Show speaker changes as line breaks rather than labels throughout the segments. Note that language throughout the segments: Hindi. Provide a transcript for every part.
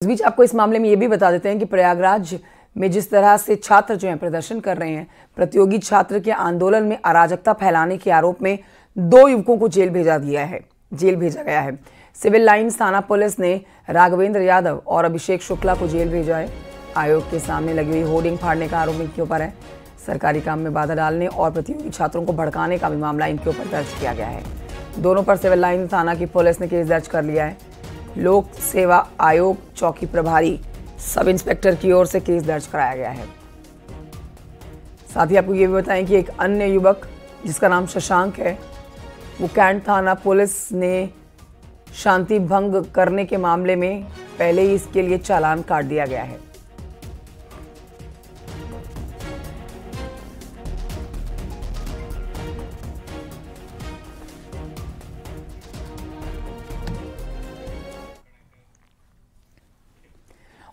इस बीच आपको इस मामले में ये भी बता देते हैं कि प्रयागराज में जिस तरह से छात्र जो हैं प्रदर्शन कर रहे हैं, प्रतियोगी छात्र के आंदोलन में अराजकता फैलाने के आरोप में 2 युवकों को जेल भेजा गया है। सिविल लाइन्स थाना पुलिस ने राघवेंद्र यादव और अभिषेक शुक्ला को जेल भेजा है। आयोग के सामने लगी हुई होर्डिंग फाड़ने का आरोप इनके ऊपर है। सरकारी काम में बाधा डालने और प्रतियोगी छात्रों को भड़काने का भी मामला इनके ऊपर दर्ज किया गया है। दोनों पर सिविल लाइन्स थाना की पुलिस ने केस दर्ज कर लिया है। लोक सेवा आयोग चौकी प्रभारी सब इंस्पेक्टर की ओर से केस दर्ज कराया गया है। साथ ही आपको ये भी बताएं कि एक अन्य युवक जिसका नाम शशांक है, वो कैंट थाना पुलिस ने शांति भंग करने के मामले में पहले ही इसके लिए चालान काट दिया गया है।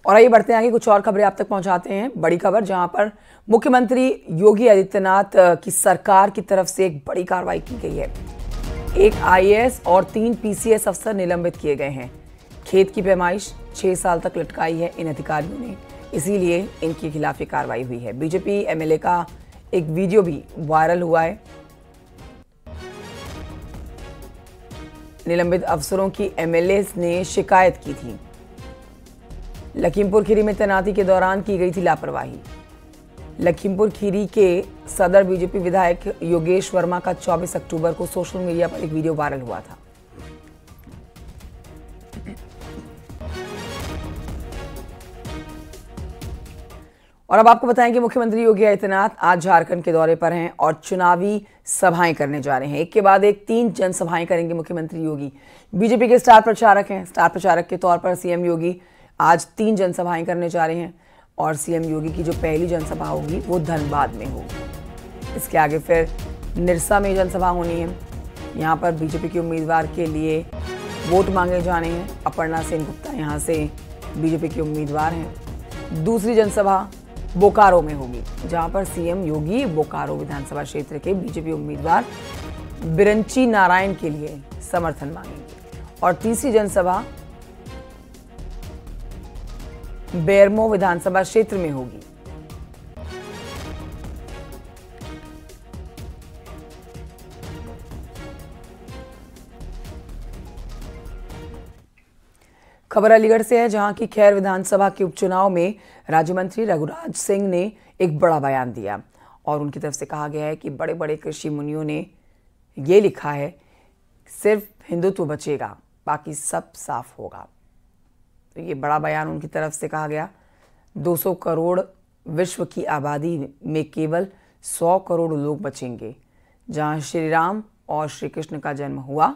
और आइए बढ़ते हैं आगे, कुछ और खबरें आप तक पहुंचाते हैं। बड़ी खबर जहां पर मुख्यमंत्री योगी आदित्यनाथ की सरकार की तरफ से एक बड़ी कार्रवाई की गई है। एक आईएएस और 3 पीसीएस अफसर निलंबित किए गए हैं। खेत की पैमाइश 6 साल तक लटकाई है इन अधिकारियों ने, इसीलिए इनके खिलाफ ये कार्रवाई हुई है। बीजेपी एमएलए का एक वीडियो भी वायरल हुआ है। निलंबित अफसरों की एमएलए ने शिकायत की थी। लखीमपुर खीरी में तैनाती के दौरान की गई थी लापरवाही। लखीमपुर खीरी के सदर बीजेपी विधायक योगेश वर्मा का 24 अक्टूबर को सोशल मीडिया पर एक वीडियो वायरल हुआ था। और अब आपको बताएं कि मुख्यमंत्री योगी आदित्यनाथ आज झारखंड के दौरे पर हैं और चुनावी सभाएं करने जा रहे हैं। एक के बाद एक 3 जनसभाएं करेंगे मुख्यमंत्री योगी। बीजेपी के स्टार प्रचारक हैं। स्टार प्रचारक के तौर पर सीएम योगी आज 3 जनसभाएं करने जा रहे हैं और सीएम योगी की जो पहली जनसभा होगी वो धनबाद में होगी। इसके आगे फिर निरसा में जनसभा होनी है। यहाँ पर बीजेपी के उम्मीदवार के लिए वोट मांगे जाने हैं। अपर्णा सेन गुप्ता यहाँ से बीजेपी के उम्मीदवार हैं। दूसरी जनसभा बोकारो में होगी, जहाँ पर सीएम योगी बोकारो विधानसभा क्षेत्र के बीजेपी उम्मीदवार बिरंची नारायण के लिए समर्थन मांगेंगे। और तीसरी जनसभा बेरमो विधानसभा क्षेत्र में होगी। खबर अलीगढ़ से है, जहां की खैर विधानसभा के उपचुनाव में राज्य मंत्री रघुराज सिंह ने एक बड़ा बयान दिया और उनकी तरफ से कहा गया है कि बड़े बड़े कृषि मुनियों ने ये लिखा है, सिर्फ हिंदुत्व बचेगा, बाकी सब साफ होगा। तो ये बड़ा बयान उनकी तरफ से कहा गया। 200 करोड़ विश्व की आबादी में केवल 100 करोड़ लोग बचेंगे। जहां श्री राम और श्री कृष्ण का जन्म हुआ,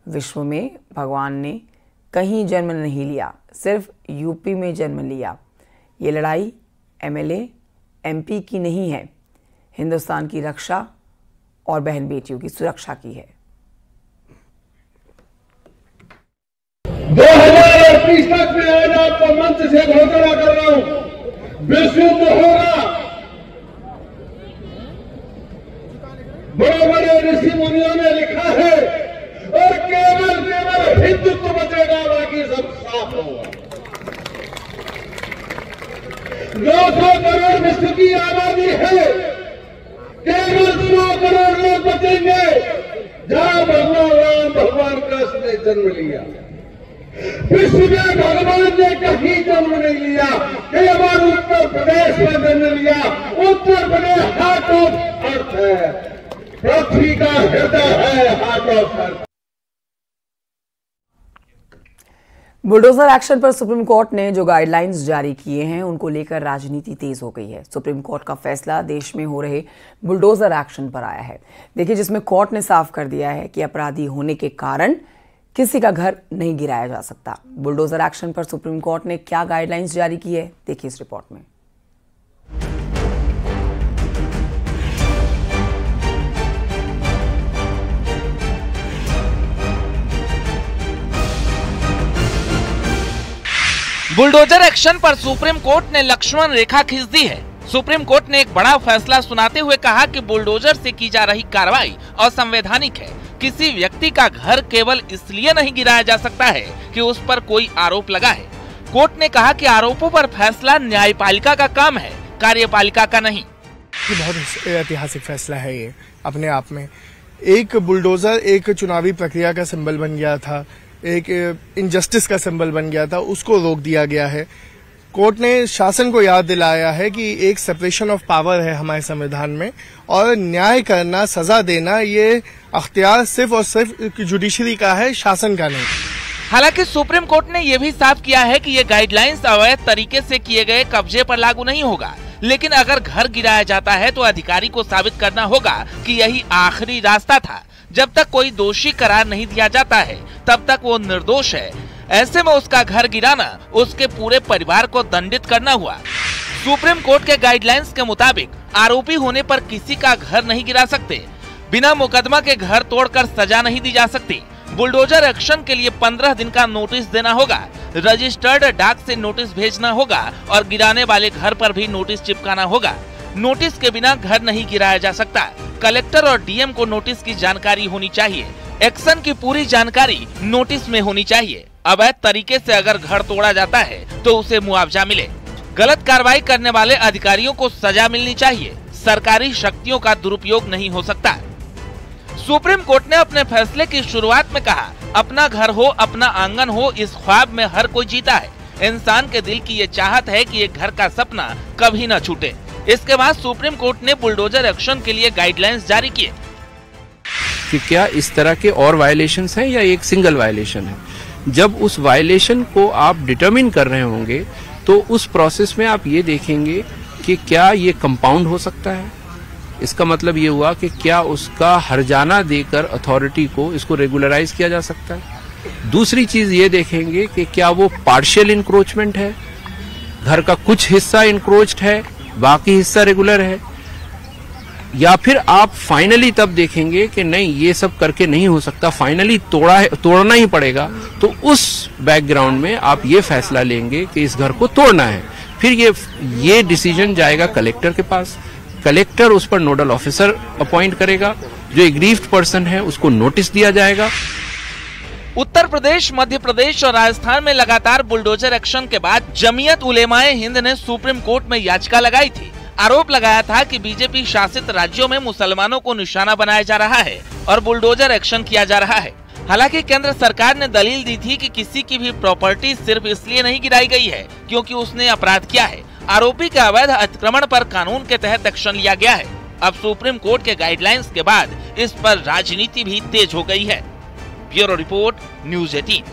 विश्व में भगवान ने कहीं जन्म नहीं लिया, सिर्फ यूपी में जन्म लिया। ये लड़ाई एमएलए एमपी की नहीं है, हिंदुस्तान की रक्षा और बहन बेटियों की सुरक्षा की है।
2038 तक में आज आपको मंच से घोषणा कर रहा हूं, विश्व युद्ध होगा। बड़े बड़े ऋषि मुनियों ने लिखा है और केवल हिंदुत्व बचेगा, बाकी सब साफ होगा। 200 करोड़ विश्व की आबादी है, केवल 100 करोड़ लोग बचेंगे जहां भगवान राम भगवान कृष्ण ने जन्म लिया। विश्व में भगवान ने कहीं जन्म नहीं लिया, केवल उत्तर प्रदेश में जन्म लिया। Uttar Pradesh heart of earth है, पृथ्वी का हृदय है, heart of earth.
Bulldozer action पर सुप्रीम कोर्ट ने जो गाइडलाइंस जारी किए हैं, उनको लेकर राजनीति तेज हो गई है। सुप्रीम कोर्ट का फैसला देश में हो रहे बुलडोजर एक्शन पर आया है। देखिए, जिसमें कोर्ट ने साफ कर दिया है कि अपराधी होने के कारण किसी का घर नहीं गिराया जा सकता। बुलडोजर एक्शन पर सुप्रीम कोर्ट ने क्या गाइडलाइंस जारी की है, देखिए इस रिपोर्ट में।
बुलडोजर एक्शन पर सुप्रीम कोर्ट ने लक्ष्मण रेखा खींच दी है। सुप्रीम कोर्ट ने एक बड़ा फैसला सुनाते हुए कहा कि बुलडोजर से की जा रही कार्रवाई असंवैधानिक है। किसी व्यक्ति का घर केवल इसलिए नहीं गिराया जा सकता है कि उस पर कोई आरोप लगा है। कोर्ट ने कहा कि आरोपों पर फैसला न्यायपालिका का काम है, कार्यपालिका का नहीं।
ये बहुत ऐतिहासिक फैसला है ये अपने आप में। एक बुलडोजर एक चुनावी प्रक्रिया का सिंबल बन गया था, एक इनजस्टिस का सिंबल बन गया था, उसको रोक दिया गया है। कोर्ट ने शासन को याद दिलाया है कि एक सेपरेशन ऑफ पावर है हमारे संविधान में और न्याय करना, सजा देना, ये अख्तियार सिर्फ और सिर्फ जुडिशरी का है, शासन का नहीं।
हालांकि सुप्रीम कोर्ट ने यह भी साफ किया है कि ये गाइडलाइंस अवैध तरीके से किए गए कब्जे पर लागू नहीं होगा, लेकिन अगर घर गिराया जाता है तो अधिकारी को साबित करना होगा कि यही आखिरी रास्ता था। जब तक कोई दोषी करार नहीं दिया जाता है तब तक वो निर्दोष है। ऐसे में उसका घर गिराना उसके पूरे परिवार को दंडित करना हुआ। सुप्रीम कोर्ट के गाइडलाइंस के मुताबिक आरोपी होने पर किसी का घर नहीं गिरा सकते, बिना मुकदमा के घर तोड़कर सजा नहीं दी जा सकती। बुलडोजर एक्शन के लिए 15 दिन का नोटिस देना होगा, रजिस्टर्ड डाक से नोटिस भेजना होगा और गिराने वाले घर पर भी नोटिस चिपकाना होगा। नोटिस के बिना घर नहीं गिराया जा सकता। कलेक्टर और डीएम को नोटिस की जानकारी होनी चाहिए। एक्शन की पूरी जानकारी नोटिस में होनी चाहिए। अवैध तरीके से अगर घर तोड़ा जाता है तो उसे मुआवजा मिले। गलत कार्रवाई करने वाले अधिकारियों को सजा मिलनी चाहिए। सरकारी शक्तियों का दुरुपयोग नहीं हो सकता। सुप्रीम कोर्ट ने अपने फैसले की शुरुआत में कहा, अपना घर हो, अपना आंगन हो, इस ख्वाब में हर कोई जीता है। इंसान के दिल की ये चाहत है कि एक घर का सपना कभी न छूटे। इसके बाद सुप्रीम कोर्ट ने बुलडोजर एक्शन के लिए गाइडलाइंस जारी किए
कि क्या इस तरह के और वायलेशंस हैं या एक सिंगल वायलेशन है। जब उस वायलेशन को आप डिटरमिन कर रहे होंगे तो उस प्रोसेस में आप ये देखेंगे कि क्या ये कंपाउंड हो सकता है। इसका मतलब ये हुआ कि क्या उसका हर्जाना देकर अथॉरिटी को इसको रेगुलराइज किया जा सकता है। दूसरी चीज ये देखेंगे कि क्या वो पार्शियल इंक्रोचमेंट है, घर का कुछ हिस्सा इंक्रोच्ड है, बाकी हिस्सा रेगुलर है, या फिर आप फाइनली तब देखेंगे कि नहीं ये सब करके नहीं हो सकता, फाइनली तोड़ना ही पड़ेगा। तो उस बैकग्राउंड में आप ये फैसला लेंगे कि इस घर को तोड़ना है। फिर ये डिसीजन जाएगा कलेक्टर के पास। कलेक्टर उस पर नोडल ऑफिसर अपॉइंट करेगा। जो एग्रीव्ड पर्सन है उसको नोटिस दिया जाएगा।
उत्तर प्रदेश, मध्य प्रदेश और राजस्थान में लगातार बुलडोजर एक्शन के बाद जमीयत उलेमाए हिंद ने सुप्रीम कोर्ट में याचिका लगाई थी। आरोप लगाया था कि बीजेपी शासित राज्यों में मुसलमानों को निशाना बनाया जा रहा है और बुलडोजर एक्शन किया जा रहा है। हालांकि केंद्र सरकार ने दलील दी थी कि किसी की भी प्रॉपर्टी सिर्फ इसलिए नहीं गिराई गई है क्योंकि उसने अपराध किया है। आरोपी के अवैध अतिक्रमण पर कानून के तहत एक्शन लिया गया है। अब सुप्रीम कोर्ट के गाइडलाइंस के बाद इस पर राजनीति भी तेज हो गई है। Bureau report, news 18।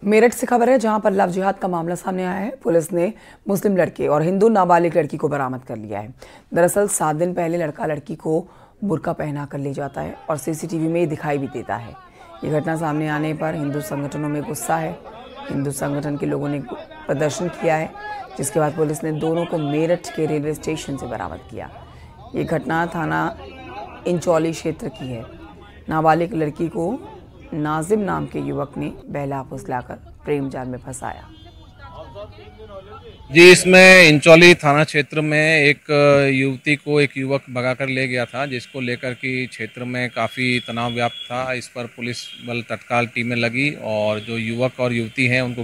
मेरठ से खबर है जहां पर लव जिहाद का मामला सामने आया है। पुलिस ने मुस्लिम लड़के और हिंदू नाबालिग लड़की को बरामद कर लिया है। दरअसल 7 दिन पहले लड़का लड़की को बुर्का पहना कर ले जाता है और सीसीटीवी में दिखाई भी देता है। ये घटना सामने आने पर हिंदू संगठनों में गुस्सा है। हिंदू संगठन के लोगों ने प्रदर्शन किया है, जिसके बाद पुलिस ने दोनों को मेरठ के रेलवे स्टेशन से बरामद किया। ये घटना थाना इंचौली क्षेत्र की है। नाबालिग लड़की को नाजिम नाम के युवक ने बहला फुसलाकर प्रेम जाल में फंसाया।
जी, इसमें इंचौली थाना क्षेत्र में एक युवती को एक युवक भगाकर ले गया था, जिसको लेकर कि क्षेत्र में काफ़ी तनाव व्याप्त था। इस पर पुलिस बल तत्काल टीमें लगी और जो युवक और युवती हैं उनको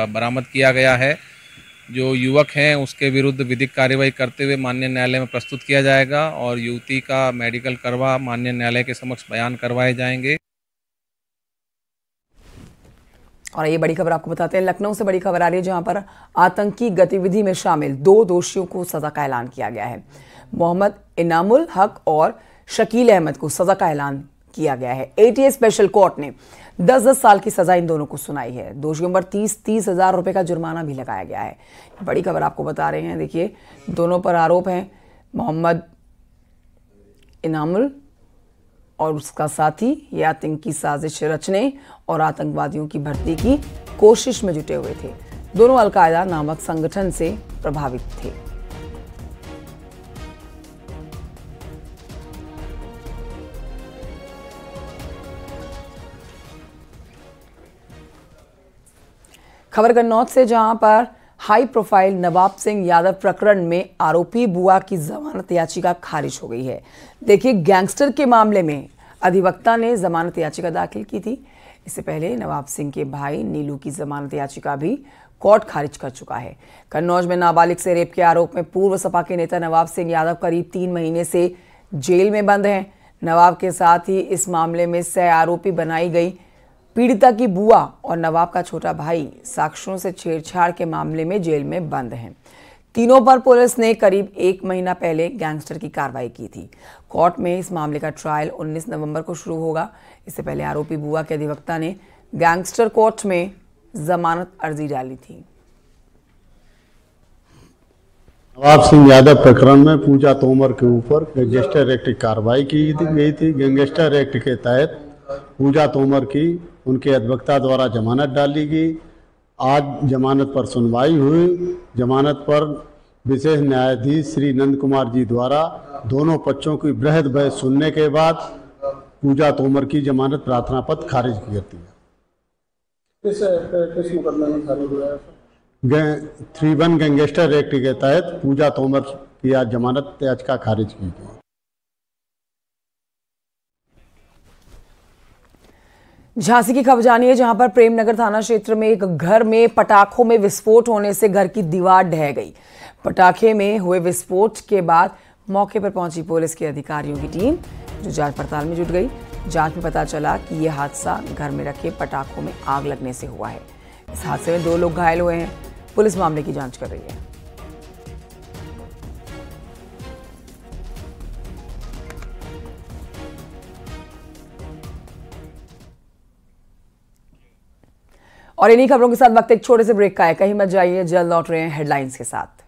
बरामद किया गया है। जो युवक हैं उसके विरुद्ध विधिक कार्रवाई करते हुए माननीय न्यायालय में प्रस्तुत किया जाएगा और युवती का मेडिकल करवा माननीय न्यायालय के समक्ष बयान करवाए जाएंगे।
और ये बड़ी खबर आपको बताते हैं, लखनऊ से बड़ी खबर आ रही है जहां पर आतंकी गतिविधि में शामिल 2 दोषियों को सजा का ऐलान किया गया है। मोहम्मद इनामुल हक और शकील अहमद को सजा का ऐलान किया गया है। एटीए स्पेशल कोर्ट ने 10-10 साल की सजा इन दोनों को सुनाई है। दोषियों पर 30-30 हजार रुपए का जुर्माना भी लगाया गया है। बड़ी खबर आपको बता रहे हैं। देखिए, दोनों पर आरोप हैं। मोहम्मद इनामुल और उसका साथी ये आतंकी साजिश रचने और आतंकवादियों की भर्ती की कोशिश में जुटे हुए थे। दोनों अल-कायदा नामक संगठन से प्रभावित थे। खबर कन्नौज से जहां पर हाई प्रोफाइल नवाब सिंह यादव प्रकरण में आरोपी बुआ की जमानत याचिका खारिज हो गई है। देखिए, गैंगस्टर के मामले में अधिवक्ता ने जमानत याचिका दाखिल की थी। इससे पहले नवाब सिंह के भाई नीलू की जमानत याचिका भी कोर्ट खारिज कर चुका है। कन्नौज में नाबालिग से रेप के आरोप में पूर्व सपा के नेता नवाब सिंह यादव करीब 3 महीने से जेल में बंद हैं। नवाब के साथ ही इस मामले में सह आरोपी बनाई गई पीड़िता की बुआ और नवाब का छोटा भाई साक्ष्यों से छेड़छाड़ के मामले में जेल में बंद हैं। तीनों पर पुलिस ने करीब 1 महीना पहले गैंगस्टर की कार्रवाई की थी। कोर्ट में इस मामले का ट्रायल 19 नवंबर को शुरू होगा। इससे पहले आरोपी बुआ के अधिवक्ता ने गैंगस्टर कोर्ट में जमानत अर्जी डाली थी।
नवाब सिंह यादव प्रकरण में पूजा तोमर के ऊपर गैंगस्टर एक्ट की कार्रवाई की गई थी। गैंगस्टर एक्ट के तहत पूजा तोमर की उनके अधिवक्ता द्वारा जमानत डाली गई। आज जमानत पर सुनवाई हुई। जमानत पर विशेष न्यायाधीश श्री नंद कुमार जी द्वारा दोनों पक्षों की बृहद बहस सुनने के बाद पूजा तोमर की जमानत प्रार्थना पत्र खारिज कर दिया।
किस मुकदमे में खारिज हुआ है?
31 गैंगस्टर एक्ट के तहत पूजा तोमर की आज जमानत याचिका खारिज की गई।
झांसी की खबर जानिए, जहां पर प्रेमनगर थाना क्षेत्र में एक घर में पटाखों में विस्फोट होने से घर की दीवार ढह गई। पटाखे में हुए विस्फोट के बाद मौके पर पहुंची पुलिस के अधिकारियों की टीम, जो जांच पड़ताल में जुट गई। जांच में पता चला कि यह हादसा घर में रखे पटाखों में आग लगने से हुआ है। इस हादसे में 2 लोग घायल हुए हैं। पुलिस मामले की जांच कर रही है। और इन्हीं खबरों के साथ वक्त एक छोटे से ब्रेक का है। कहीं मत जाइए, जल्द लौट रहे हैं हेडलाइंस के साथ।